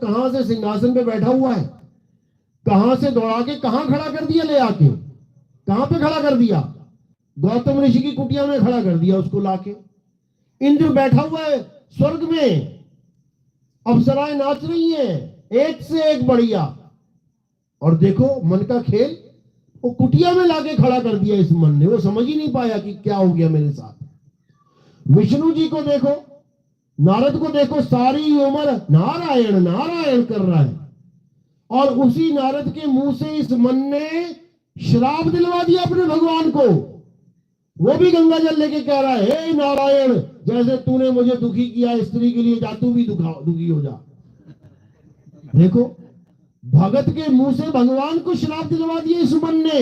कहां से सिंहासन पे बैठा हुआ है, कहां से दौड़ा के कहां खड़ा कर दिया, ले आके कहां पे खड़ा कर दिया, गौतम ऋषि की कुटिया में खड़ा कर दिया उसको लाके। इंद्र बैठा हुआ है स्वर्ग में, अप्सराएं नाच रही हैं एक से एक बढ़िया, और देखो मन का खेल, वो कुटिया में लाके खड़ा कर दिया इस मन ने। वो समझ ही नहीं पाया कि क्या हो गया मेरे साथ। विष्णु जी को देखो, नारद को देखो, सारी उम्र नारायण नारायण कर रहा है, और उसी नारद के मुंह से इस मन ने श्राप दिलवा दिया अपने भगवान को। वो भी गंगा जल लेके कह रहा है, हे नारायण, जैसे तूने मुझे दुखी किया स्त्री के लिए, जा तू भी दुखी हो जा। देखो, भगत के मुंह से भगवान को श्राप दिलवा दिया इस मन ने,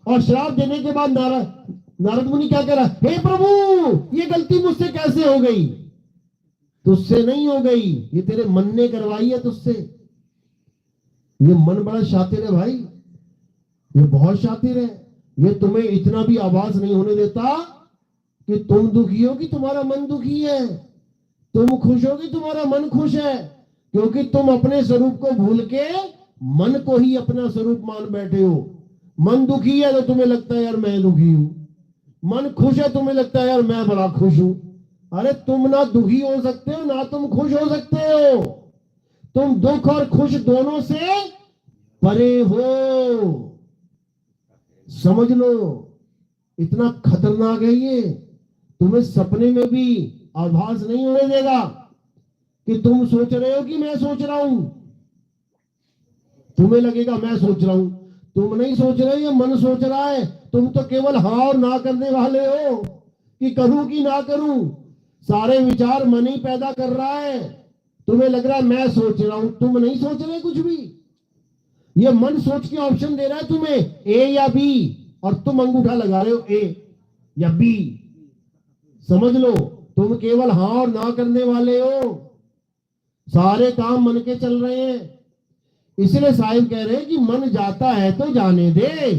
और श्राप देने के बाद नारद मुनि क्या कह रहा, हे प्रभु, ये गलती मुझसे कैसे हो गई? तुझसे नहीं हो गई, ये तेरे मन ने करवाई है तुझसे। ये मन बड़ा शातिर है भाई, ये बहुत शातिर है। ये तुम्हें इतना भी आभास नहीं होने देता कि तुम दुखी हो कि तुम्हारा मन दुखी है, तुम खुश हो कि तुम्हारा मन खुश है, क्योंकि तुम अपने स्वरूप को भूल के मन को ही अपना स्वरूप मान बैठे हो। मन दुखी है तो तुम्हें लगता है यार मैं दुखी हूं, मन खुश है तुम्हें लगता है यार मैं बड़ा खुश हूं। अरे तुम ना दुखी हो सकते हो ना तुम खुश हो सकते हो, तुम दुख और खुश दोनों से परे हो, समझ लो। इतना खतरनाक है ये, तुम्हें सपने में भी आभास नहीं होने देगा कि तुम सोच रहे हो कि मैं सोच रहा हूं। तुम्हें लगेगा मैं सोच रहा हूं, तुम नहीं सोच रहे हो, ये मन सोच रहा है। तुम तो केवल हाँ और ना करने वाले हो कि करूं कि ना करूं। सारे विचार मन ही पैदा कर रहा है। तुम्हें लग रहा है मैं सोच रहा हूं, तुम नहीं सोच रहे कुछ भी। ये मन सोच के ऑप्शन दे रहा है तुम्हें, ए या बी, और तुम अंगूठा लगा रहे हो ए या बी। समझ लो, तुम केवल हाँ और ना करने वाले हो। सारे काम मन के चल रहे हैं। इसलिए साहिब कह रहे हैं कि मन जाता है तो जाने दे,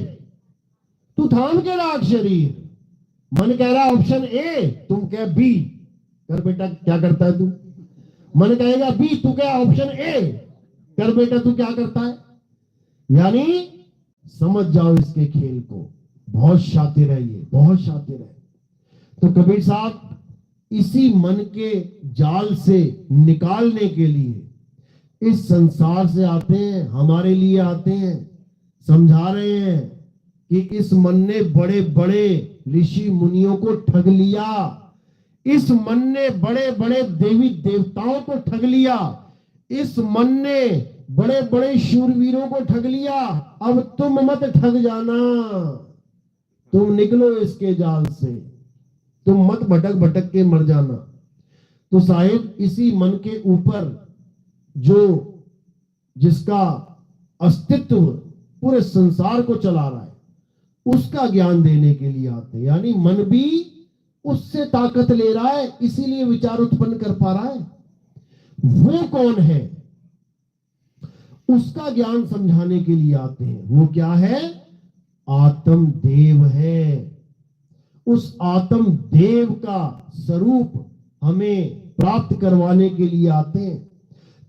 तू थाम के राख शरीर। मन कह रहा ऑप्शन ए, तुम कह बी, कर बेटा क्या करता है तू। मन कहेगा बी, तू क्या ऑप्शन ए, कर बेटा तू क्या करता है। यानी समझ जाओ इसके खेल को, बहुत शातिर है ये, बहुत शातिर है। तो कबीर साहब इसी मन के जाल से निकालने के लिए इस संसार से आते हैं, हमारे लिए आते हैं, समझा रहे हैं कि इस मन ने बड़े बड़े ऋषि मुनियों को ठग लिया, इस मन ने बड़े बड़े देवी देवताओं को ठग लिया, इस मन ने बड़े बड़े शूरवीरों को ठग लिया। अब तुम मत ठग जाना, तुम निकलो इसके जाल से, तुम मत भटक भटक के मर जाना। तो साहिब इसी मन के ऊपर जो जिसका अस्तित्व पूरे संसार को चला रहा है, उसका ज्ञान देने के लिए आते हैं। यानी मन भी उससे ताकत ले रहा है, इसीलिए विचार उत्पन्न कर पा रहा है। वो कौन है, उसका ज्ञान समझाने के लिए आते हैं। वो क्या है, आत्म देव है। उस आत्म देव का स्वरूप हमें प्राप्त करवाने के लिए आते हैं,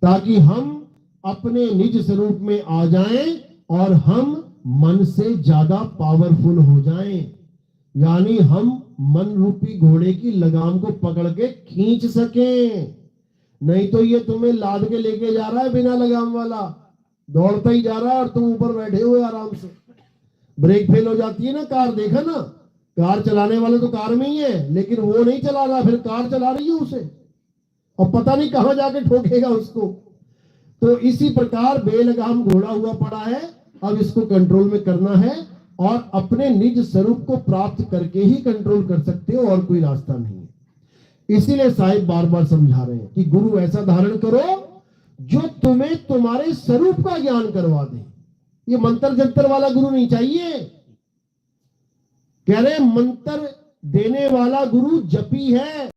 ताकि हम अपने निज स्वरूप में आ जाएं और हम मन से ज्यादा पावरफुल हो जाएं। यानी हम मन रूपी घोड़े की लगाम को पकड़ के खींच सकें। नहीं तो ये तुम्हें लाद के लेके जा रहा है बिना लगाम वाला, दौड़ता ही जा रहा है और तुम ऊपर बैठे हुए आराम से। ब्रेक फेल हो जाती है ना कार, देखा ना, कार चलाने वाले तो कार में ही है, लेकिन वो नहीं चला रहा, फिर कार चला रही है उसे, और पता नहीं कहां जाके ठोकेगा उसको। तो इसी प्रकार बेलगाम घोड़ा हुआ पड़ा है, अब इसको कंट्रोल में करना है, और अपने निज स्वरूप को प्राप्त करके ही कंट्रोल कर सकते हो, और कोई रास्ता नहीं है। इसीलिए साहिब बार बार समझा रहे हैं कि गुरु ऐसा धारण करो जो तुम्हें तुम्हारे स्वरूप का ज्ञान करवा दे। ये मंत्र जंतर वाला गुरु नहीं चाहिए। कह रहे मंत्र देने वाला गुरु जपी है।